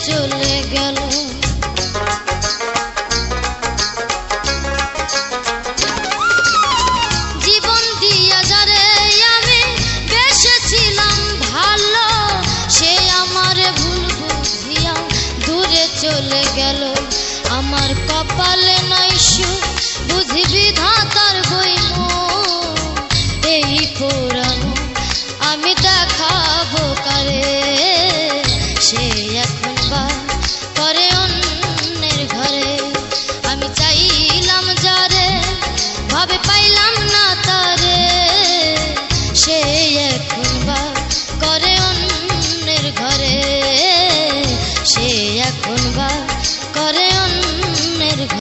চলে গেল। জীবন দিয়া যারে আমি বেসেছিলাম ভালো, সে আমার ভুল বুঝিয়া দূরে চলে গেল। আমার কপালে নাই সুখ, বুঝি বিধাতার বইম এই পোড়া